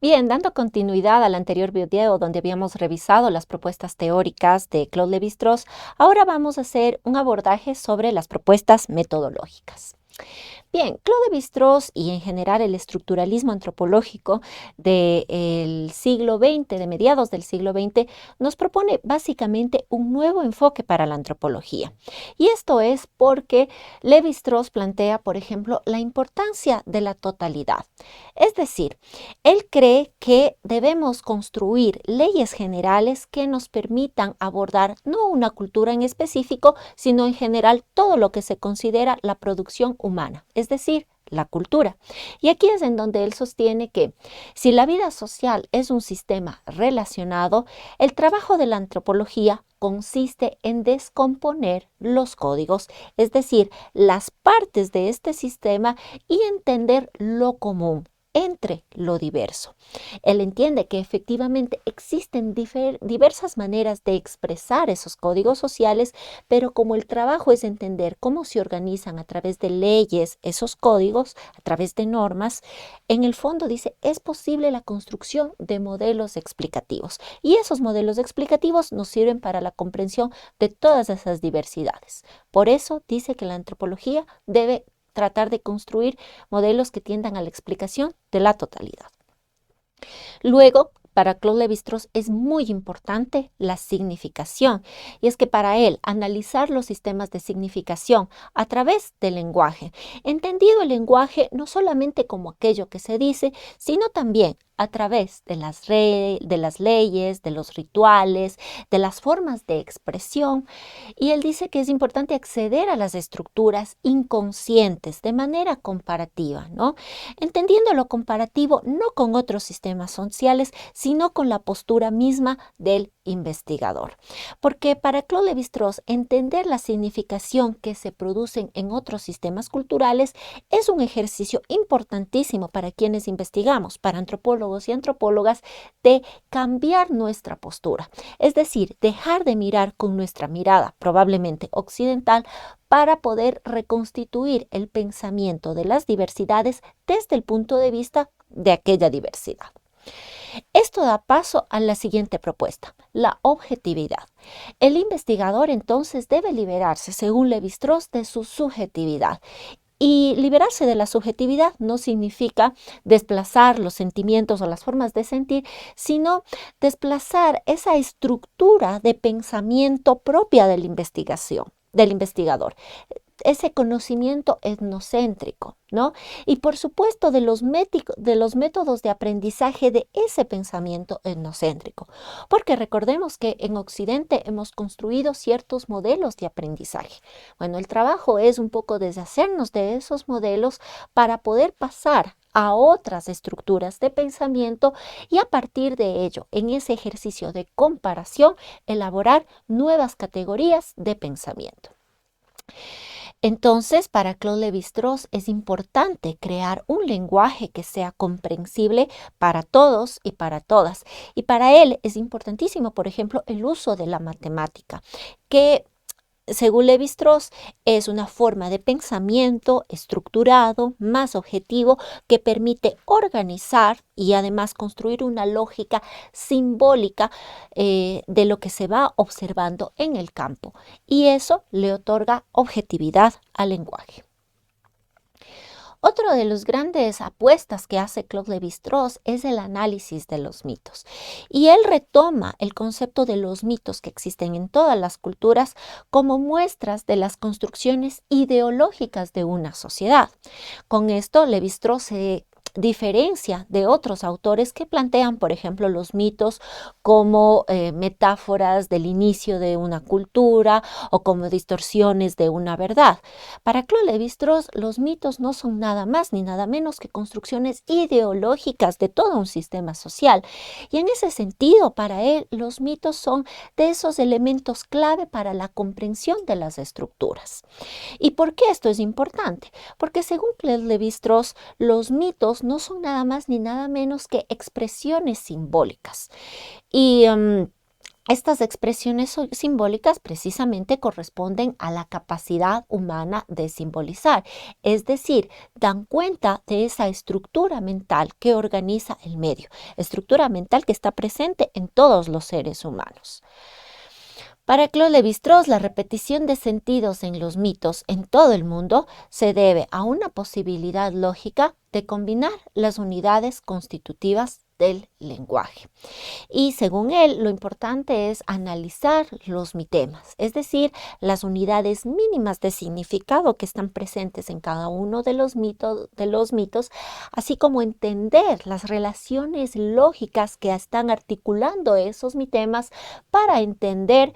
Bien, dando continuidad al anterior video donde habíamos revisado las propuestas teóricas de Claude Lévi-Strauss, ahora vamos a hacer un abordaje sobre las propuestas metodológicas. Bien, Claude Lévi-Strauss y en general el estructuralismo antropológico del siglo XX, de mediados del siglo XX, nos propone básicamente un nuevo enfoque para la antropología. Y esto es porque Lévi-Strauss plantea, por ejemplo, la importancia de la totalidad. Es decir, él cree que debemos construir leyes generales que nos permitan abordar no una cultura en específico, sino en general todo lo que se considera la producción humana, es decir, la cultura. Y aquí es en donde él sostiene que si la vida social es un sistema relacionado, el trabajo de la antropología consiste en descomponer los códigos, es decir, las partes de este sistema y entender lo común entre lo diverso. Él entiende que efectivamente existen diversas maneras de expresar esos códigos sociales, pero como el trabajo es entender cómo se organizan a través de leyes esos códigos, a través de normas, en el fondo dice, es posible la construcción de modelos explicativos. Y esos modelos explicativos nos sirven para la comprensión de todas esas diversidades. Por eso dice que la antropología debe tratar de construir modelos que tiendan a la explicación de la totalidad. Luego, para Claude Lévi-Strauss es muy importante la significación, y es que para él analizar los sistemas de significación a través del lenguaje, entendido el lenguaje no solamente como aquello que se dice, sino también a través de las leyes, de los rituales, de las formas de expresión. Y él dice que es importante acceder a las estructuras inconscientes de manera comparativa, ¿no? Entendiendo lo comparativo no con otros sistemas sociales, sino con la postura misma del investigador. Porque para Claude Lévi-Strauss entender la significación que se producen en otros sistemas culturales es un ejercicio importantísimo para quienes investigamos, para antropólogos y antropólogas, de cambiar nuestra postura. Es decir, dejar de mirar con nuestra mirada, probablemente occidental, para poder reconstituir el pensamiento de las diversidades desde el punto de vista de aquella diversidad. Esto da paso a la siguiente propuesta, la objetividad. El investigador entonces debe liberarse, según Lévi-Strauss, de su subjetividad. Y liberarse de la subjetividad no significa desplazar los sentimientos o las formas de sentir, sino desplazar esa estructura de pensamiento propia de la investigación, del investigador, ese conocimiento etnocéntrico, ¿no? Y por supuesto de los métodos de aprendizaje de ese pensamiento etnocéntrico, porque recordemos que en Occidente hemos construido ciertos modelos de aprendizaje. Bueno, el trabajo es un poco deshacernos de esos modelos para poder pasar a otras estructuras de pensamiento y a partir de ello, en ese ejercicio de comparación, elaborar nuevas categorías de pensamiento. Entonces, para Claude Lévi-Strauss es importante crear un lenguaje que sea comprensible para todos y para todas. Y para él es importantísimo, por ejemplo, el uso de la matemática, que según Lévi-Strauss, es una forma de pensamiento estructurado, más objetivo, que permite organizar y además construir una lógica simbólica de lo que se va observando en el campo. Y eso le otorga objetividad al lenguaje. Otro de los grandes apuestas que hace Claude Lévi-Strauss es el análisis de los mitos. Y él retoma el concepto de los mitos que existen en todas las culturas como muestras de las construcciones ideológicas de una sociedad. Con esto, Lévi-Strauss se diferencia de otros autores que plantean, por ejemplo, los mitos como metáforas del inicio de una cultura o como distorsiones de una verdad. Para Claude Lévi-Strauss, los mitos no son nada más ni nada menos que construcciones ideológicas de todo un sistema social. Y en ese sentido, para él, los mitos son de esos elementos clave para la comprensión de las estructuras. ¿Y por qué esto es importante? Porque según Claude Lévi-Strauss, los mitos no son nada más ni nada menos que expresiones simbólicas. Y Estas expresiones simbólicas precisamente corresponden a la capacidad humana de simbolizar, es decir, dan cuenta de esa estructura mental que organiza el medio, estructura mental que está presente en todos los seres humanos. Para Claude Lévi-Strauss, la repetición de sentidos en los mitos en todo el mundo se debe a una posibilidad lógica de combinar las unidades constitutivas del lenguaje. Y según él, lo importante es analizar los mitemas, es decir, las unidades mínimas de significado que están presentes en cada uno de los mitos, así como entender las relaciones lógicas que están articulando esos mitemas para entender.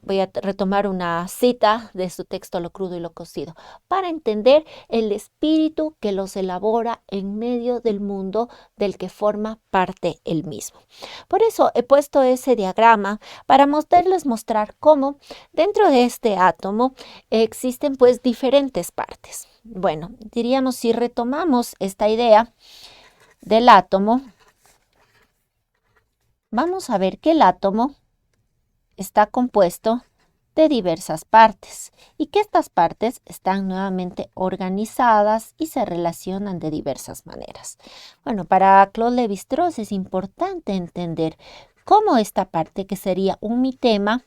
Voy a retomar una cita de su texto Lo crudo y lo cocido, para entender el espíritu que los elabora en medio del mundo del que forma parte el mismo. Por eso he puesto ese diagrama para mostrar cómo dentro de este átomo existen pues diferentes partes. Bueno, diríamos, si retomamos esta idea del átomo, vamos a ver que el átomo está compuesto de diversas partes y que estas partes están nuevamente organizadas y se relacionan de diversas maneras. Bueno, para Claude Lévi-Strauss es importante entender cómo esta parte, que sería un mitema,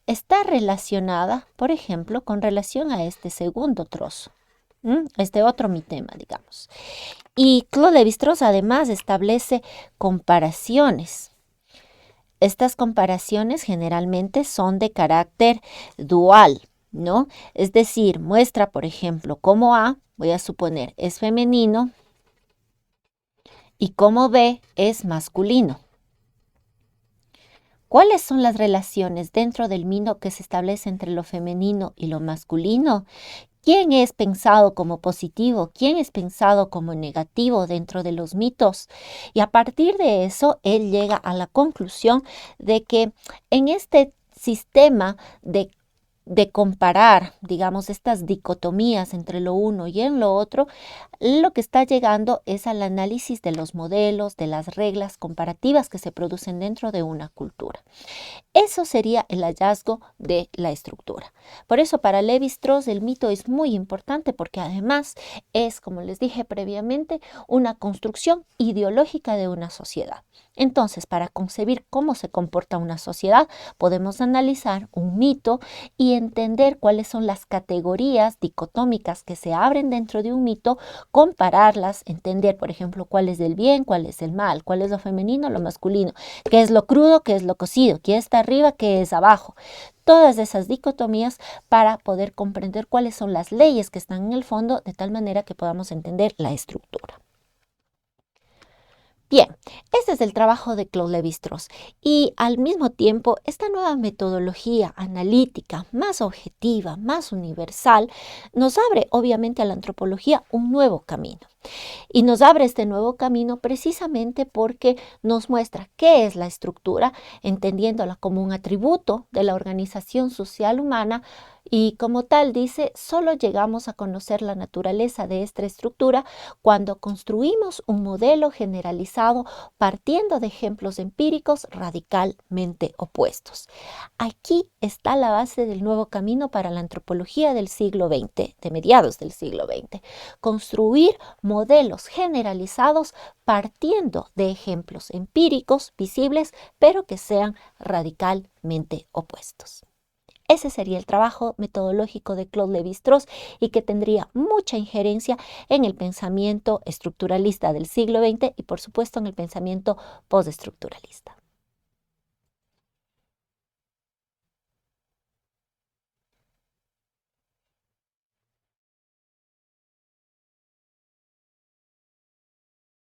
está relacionada, por ejemplo, con relación a este segundo trozo, este otro mitema, digamos. Y Claude Lévi-Strauss además establece comparaciones. Estas comparaciones generalmente son de carácter dual, ¿no? Es decir, muestra, por ejemplo, cómo A, voy a suponer, es femenino y cómo B es masculino. ¿Cuáles son las relaciones dentro del mito que se establece entre lo femenino y lo masculino? ¿Quién es pensado como positivo? ¿Quién es pensado como negativo dentro de los mitos? Y a partir de eso, él llega a la conclusión de que en este sistema de comparar, digamos, estas dicotomías entre lo uno y en lo otro, lo que está llegando es al análisis de los modelos, de las reglas comparativas que se producen dentro de una cultura. Eso sería el hallazgo de la estructura. Por eso para Lévi-Strauss el mito es muy importante porque además es, como les dije previamente, una construcción ideológica de una sociedad. Entonces, para concebir cómo se comporta una sociedad, podemos analizar un mito y entender cuáles son las categorías dicotómicas que se abren dentro de un mito, compararlas, entender, por ejemplo, cuál es el bien, cuál es el mal, cuál es lo femenino, lo masculino, qué es lo crudo, qué es lo cocido, qué está arriba, qué es abajo. Todas esas dicotomías para poder comprender cuáles son las leyes que están en el fondo, de tal manera que podamos entender la estructura. Bien, este es el trabajo de Claude Lévi-Strauss y al mismo tiempo esta nueva metodología analítica más objetiva, más universal, nos abre obviamente a la antropología un nuevo camino. Y nos abre este nuevo camino precisamente porque nos muestra qué es la estructura, entendiéndola como un atributo de la organización social humana, y como tal dice, solo llegamos a conocer la naturaleza de esta estructura cuando construimos un modelo generalizado partiendo de ejemplos empíricos radicalmente opuestos. Aquí está la base del nuevo camino para la antropología del siglo XX, de mediados del siglo XX. Construir modelos generalizados partiendo de ejemplos empíricos visibles, pero que sean radicalmente opuestos. Ese sería el trabajo metodológico de Claude Lévi-Strauss y que tendría mucha injerencia en el pensamiento estructuralista del siglo XX y por supuesto en el pensamiento postestructuralista.